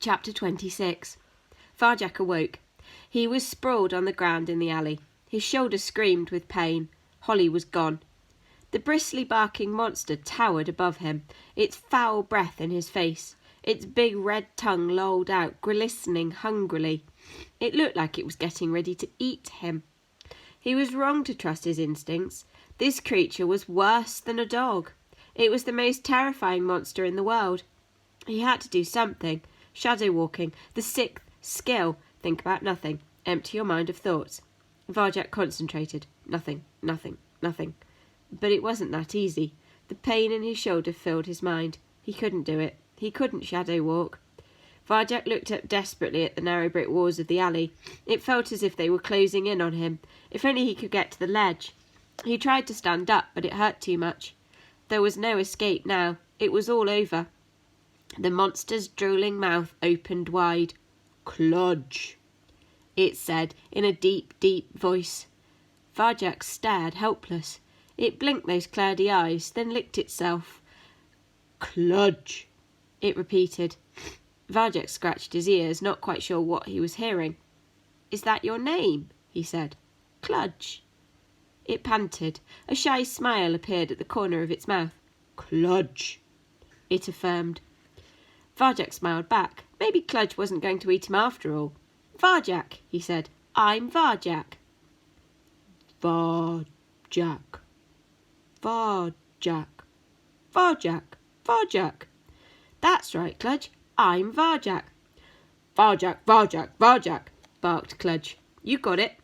Chapter 26. Varjak awoke. He was sprawled on the ground in the alley. His shoulder screamed with pain. Holly was gone. The bristly barking monster towered above him, its foul breath in his face, its big red tongue lolled out, glistening hungrily. It looked like it was getting ready to eat him. He was wrong to trust his instincts. This creature was worse than a dog. It was the most terrifying monster in the world. He had to do something. Shadow walking, the sixth skill. Think about nothing. Empty your mind of thoughts. Varjak concentrated. Nothing. But it wasn't that easy. The pain in his shoulder filled his mind. He couldn't do it. He couldn't shadow walk. Varjak looked up desperately at the narrow brick walls of the alley. It felt as if they were closing in on him. If only he could get to the ledge. He tried to stand up, but it hurt too much. There was no escape now. It was all over. The monster's drooling mouth opened wide. "Kludge," it said in a deep, deep voice. Varjak stared, helpless. It blinked those cloudy eyes, then licked itself. "Kludge," it repeated. Varjak scratched his ears, not quite sure what he was hearing. "Is that your name?" he said. "Kludge." It panted. A shy smile appeared at the corner of its mouth. "Kludge," it affirmed. Varjak smiled back. Maybe Kludge wasn't going to eat him after all. "Varjak," he said. "I'm Varjak." Varjak. Varjak. Varjak. Varjak. "That's right, Kludge. I'm Varjak." "Varjak, Varjak, Varjak," barked Kludge. "You got it.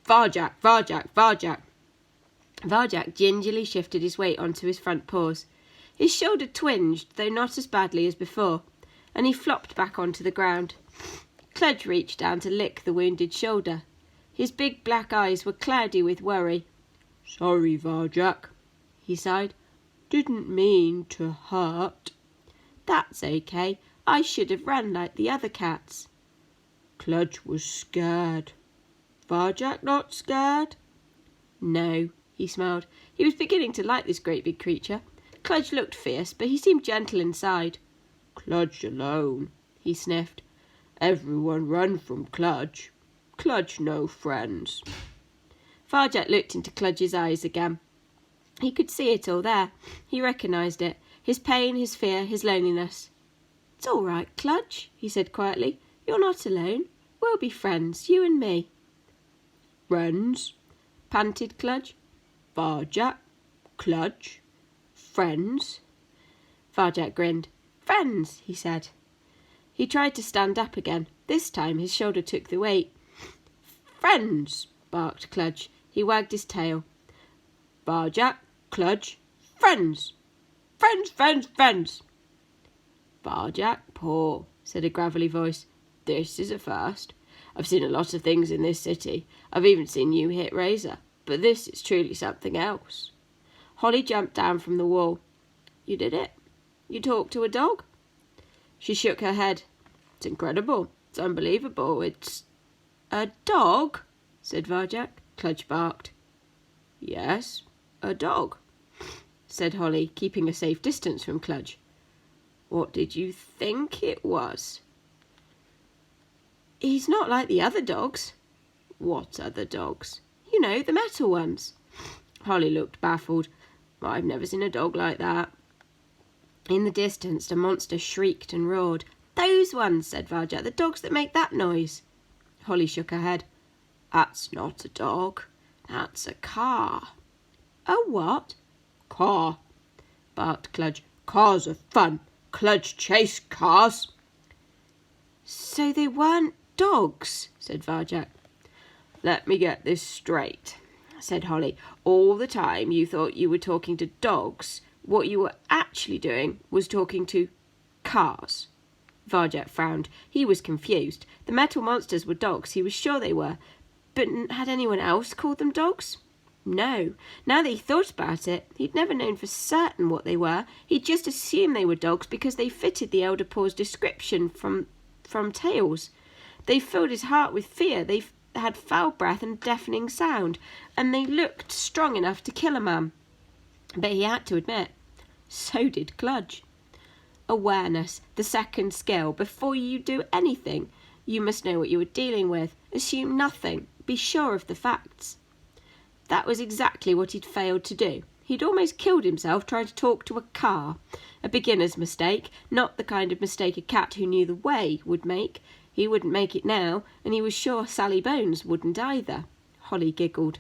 Varjak, Varjak, Varjak." Varjak gingerly shifted his weight onto his front paws. His shoulder twinged, though not as badly as before, and he flopped back onto the ground. Kludge reached down to lick the wounded shoulder. His big black eyes were cloudy with worry. "Sorry, Varjak," he sighed. "Didn't mean to hurt." "That's okay. I should have run like the other cats." "Kludge was scared. Varjak not scared?" "No," he smiled. He was beginning to like this great big creature. Kludge looked fierce, but he seemed gentle inside. "Kludge alone," he sniffed. "Everyone run from Kludge. Kludge no friends." Varjak looked into Kludge's eyes again. He could see it all there. He recognised it. His pain, his fear, his loneliness. "It's all right, Kludge," he said quietly. "You're not alone. We'll be friends, you and me." "Friends?" panted Kludge. "Varjak? Kludge? Friends?" Varjak grinned. "Friends," he said. He tried to stand up again. This time his shoulder took the weight. "Friends," barked Kludge. He wagged his tail. "Varjak, Kludge, friends. Friends, friends, friends." "Varjak, Paw," said a gravelly voice. "This is a first. I've seen a lot of things in this city. I've even seen you hit Razor. But this is truly something else." Holly jumped down from the wall. "You did it? You talked to a dog?" She shook her head. "It's incredible. It's unbelievable. It's—" "A dog?" said Varjak. Kludge barked. "Yes, a dog," said Holly, keeping a safe distance from Kludge. "What did you think it was?" "He's not like the other dogs." "What other dogs?" "You know, the metal ones." Holly looked baffled. "I've never seen a dog like that." In the distance, the monster shrieked and roared. "Those ones," said Varjak, "the dogs that make that noise." Holly shook her head. "That's not a dog. That's a car." "A what?" "Car," barked Kludge. "Cars are fun. Kludge chase cars." "So they weren't dogs," said Varjak. "Let me get this straight," said Holly. "All the time you thought you were talking to dogs. What you were actually doing was talking to cars." Varjak frowned. He was confused. The metal monsters were dogs. He was sure they were. But had anyone else called them dogs? No. Now that he thought about it, he'd never known for certain what they were. He'd just assumed they were dogs because they fitted the Elder Paw's description from Tales. They filled his heart with fear. They had foul breath and deafening sound. And they looked strong enough to kill a man. But he had to admit, so did Kludge. Awareness, the second skill. Before you do anything, you must know what you are dealing with. Assume nothing. Be sure of the facts. That was exactly what he'd failed to do. He'd almost killed himself trying to talk to a car. A beginner's mistake, not the kind of mistake a cat who knew the way would make. He wouldn't make it now, and he was sure Sally Bones wouldn't either. Holly giggled.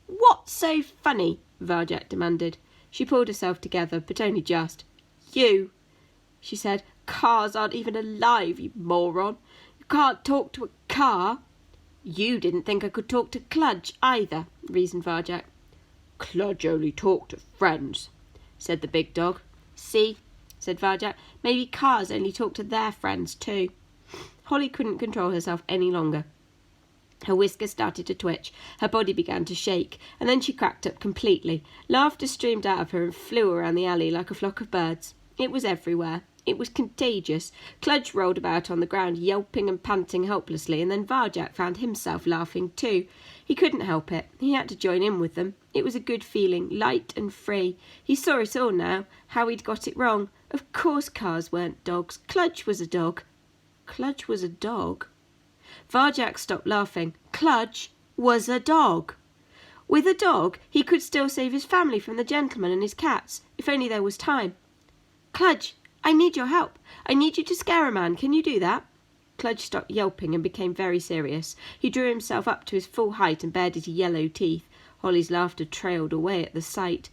"What's so funny?" Varjak demanded. She pulled herself together, but only just. "You," she said. "Cars aren't even alive, you moron. You can't talk to a car." "You didn't think I could talk to Kludge either," reasoned Varjak. "Kludge only talked to friends," said the big dog. "See," said Varjak, "maybe cars only talk to their friends too." Holly couldn't control herself any longer. Her whiskers started to twitch, her body began to shake, and then she cracked up completely. Laughter streamed out of her and flew around the alley like a flock of birds. It was everywhere. It was contagious. Kludge rolled about on the ground, yelping and panting helplessly, and then Varjak found himself laughing too. He couldn't help it. He had to join in with them. It was a good feeling, light and free. He saw it all now, how he'd got it wrong. Of course cars weren't dogs. Kludge was a dog. Kludge was a dog? Varjak stopped laughing. Kludge was a dog. With a dog, he could still save his family from the gentleman and his cats, if only there was time. "Kludge, I need your help. I need you to scare a man. Can you do that?" Kludge stopped yelping and became very serious. He drew himself up to his full height and bared his yellow teeth. Holly's laughter trailed away at the sight.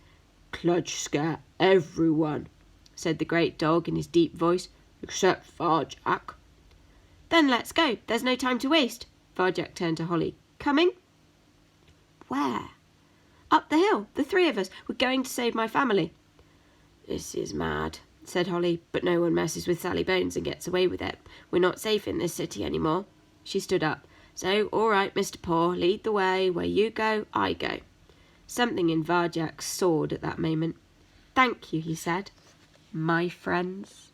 "Kludge scare everyone," said the great dog in his deep voice, "except Varjak." "Then let's go. There's no time to waste." Varjak turned to Holly. "Coming?" "Where?" "Up the hill. The three of us. We're going to save my family." "This is mad," said Holly, "but no one messes with Sally Bones and gets away with it. We're not safe in this city any more." She stood up. "So, all right, Mr. Paw, lead the way. Where you go, I go." Something in Varjak soared at that moment. "Thank you," he said. "My friends."